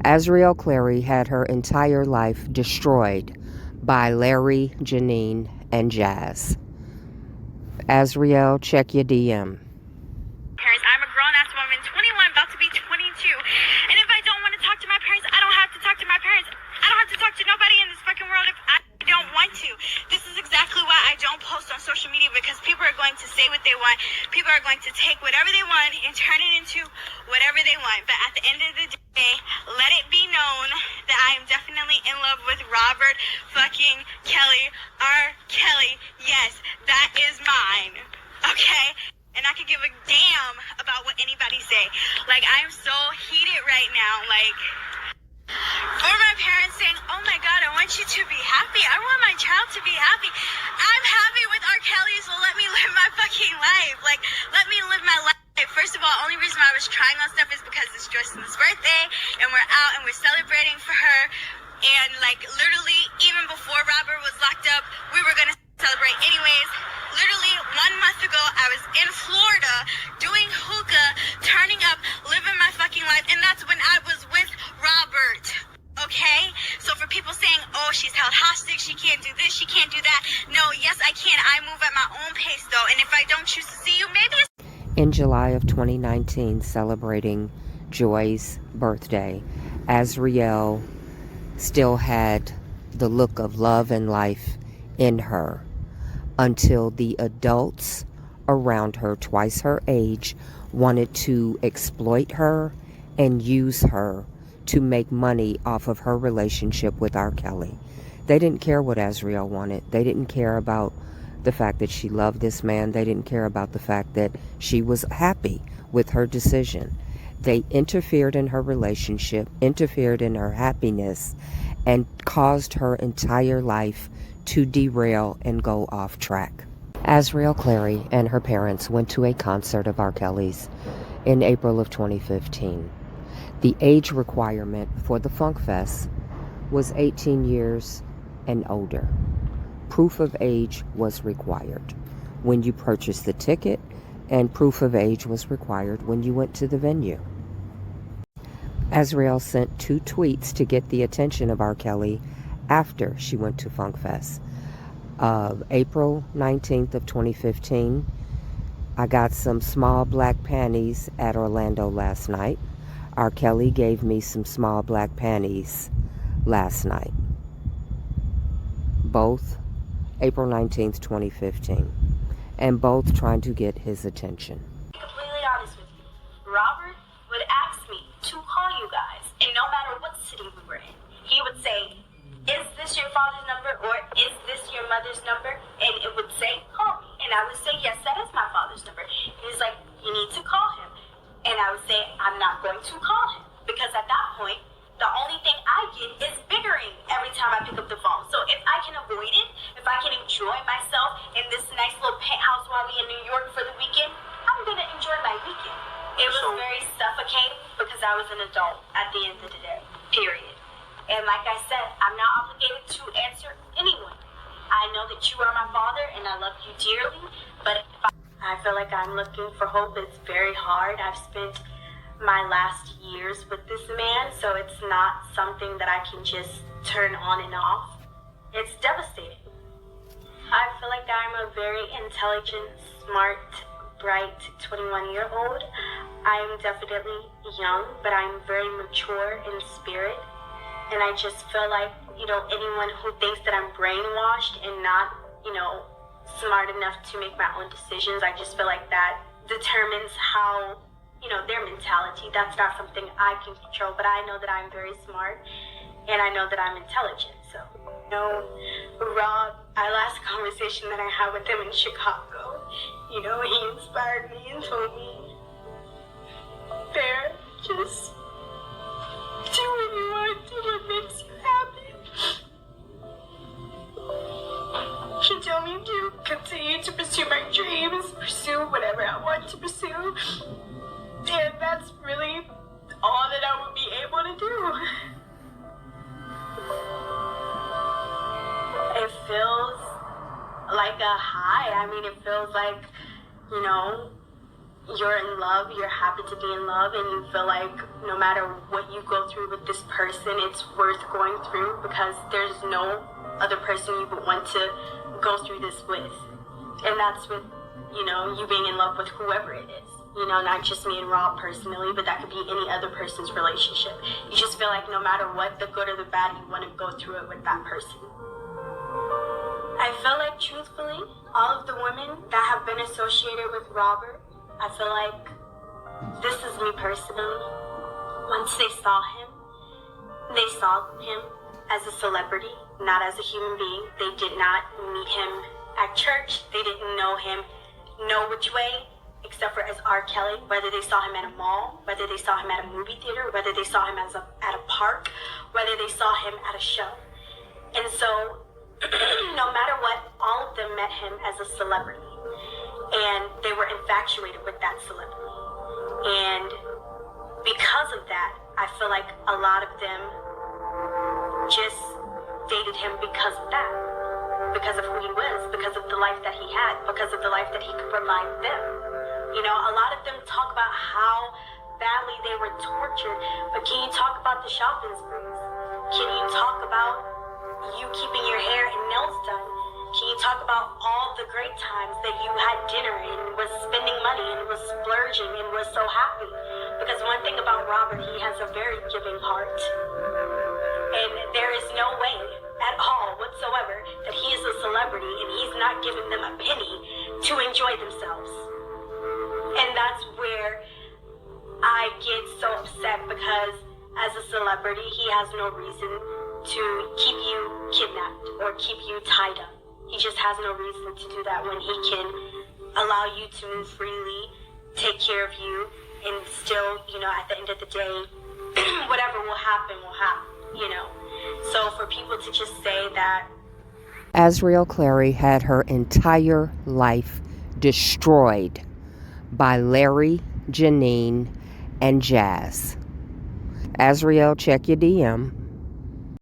Azriel Clary had her entire life destroyed by Larry, Janine, and Jazz. Azriel, check your DM. Parents, I'm a grown-ass woman, 21, about to be 22. And if I don't want to talk to my parents, I don't have to talk to my parents. I don't have to talk to nobody in this fucking world if I don't want to. This is exactly why I don't post on social media, because people are going to say what they want. People are going to take whatever they want and turn it into whatever they want. But at the end of the day, let it be known that I am definitely in love with Robert fucking Kelly. R. Kelly. Yes, that is mine. Okay? And I could give a damn about what anybody say. Like, I'm so heated right now. Like, for my parents saying, oh my God, I want you to be happy. I want my child to be happy. I'm happy with R. Kelly, so let me live my fucking life. Like, let me live my life. First of all, only reason why I was trying on stuff is because it's Justin's birthday, and we're out and we're celebrating for her. And, like, literally, even before Robert was locked up, we were going to celebrate anyways. Literally 1 month ago, I was in Florida doing hookah, turning up, living my fucking life, and that's when I was with Robert. Okay? So for people saying, oh, she's held hostage, she can't do this, she can't do that. No, yes, I can. I move at my own pace, though. And if I don't choose to see you, maybe it's... In July of 2019, celebrating Joy's birthday, Azriel still had the look of love and life in her until the adults around her, twice her age, wanted to exploit her and use her to make money off of her relationship with R. Kelly. They didn't care what Azriel wanted. They didn't care about the fact that she loved this man. They didn't care about the fact that she was happy with her decision. They interfered in her relationship, interfered in her happiness, and caused her entire life to derail and go off track. Azriel Clary and her parents went to a concert of R. Kelly's in April of 2015. The age requirement for the Funk Fest was 18 years and older. Proof of age was required when you purchased the ticket, and proof of age was required when you went to the venue. Azriel sent 2 tweets to get the attention of R. Kelly after she went to Funk Fest. April 19th of 2015, I got some small black panties at Orlando last night. R. Kelly gave me some small black panties last night. Both April 19th, 2015. And both trying to get his attention. To be completely honest with you, Robert would ask me to call you guys, and no matter what city we were in, he would say, is this your father's number or is this your mother's number? And it would say, call me. And I would say, yes, that is my father's number. He's like, you need to call him. And I would say, I'm not going to call him. Because at that point, the only thing I get is bickering every time I pick up the phone. So if I can avoid it, if I can enjoy myself in this nice little penthouse while we're in New York for the weekend, I'm going to enjoy my weekend. It was very suffocating because I was an adult at the end of the day, period. And like I said, I'm not obligated to answer anyone. I know that you are my father and I love you dearly, but if I feel like I'm looking for hope, it's very hard. I've spent my last years with this man, so it's not something that I can just turn on and off. It's devastating. I feel like I'm a very intelligent, smart, bright 21-year-old. I'm definitely young, but I'm very mature in spirit. And I just feel like, anyone who thinks that I'm brainwashed and not, smart enough to make my own decisions, I just feel like that determines how, their mentality. That's not something I can control, but I know that I'm very smart and I know that I'm intelligent. So, Rob, our last conversation that I had with him in Chicago, he inspired me and told me, Bear, just do what you want, do what makes you happy. She told me to continue to pursue my dreams, pursue whatever I want to pursue. And that's really all that I would be able to do. It feels like a high. I mean, it feels like, you're in love, you're happy to be in love, and you feel like no matter what you go through with this person, it's worth going through because there's no other person you would want to go through this with. And that's with, you being in love with whoever it is. Not just me and Rob personally, but that could be any other person's relationship. You just feel like no matter what, the good or the bad, you want to go through it with that person. I feel like, truthfully, all of the women that have been associated with Robert, I feel like this is me personally. Once they saw him as a celebrity, not as a human being. They did not meet him at church. They didn't know him no which way, except for as R. Kelly, whether they saw him at a mall, whether they saw him at a movie theater, whether they saw him at a park, whether they saw him at a show. And so, no matter what, all of them met him as a celebrity. And they were infatuated with that celebrity. And because of that, I feel like a lot of them just dated him because of that. Because of who he was, because of the life that he had, because of the life that he could provide them. A lot of them talk about how badly they were tortured, but can you talk about the shopping sprees? Can you talk about you keeping your hair and nails done? Can you talk about all the great times that you had dinner and was spending money and was splurging and was so happy? Because one thing about Robert, he has a very giving heart. And there is no way at all whatsoever that he is a celebrity and he's not giving them a penny to enjoy themselves. And that's where I get so upset because as a celebrity, he has no reason to keep you kidnapped or keep you tied up. He just has no reason to do that when he can allow you to move freely, take care of you, and still, at the end of the day, whatever will happen, So for people to just say that Azriel Clary had her entire life destroyed by Larry, Janine, and Jazz. Azriel, check your DM.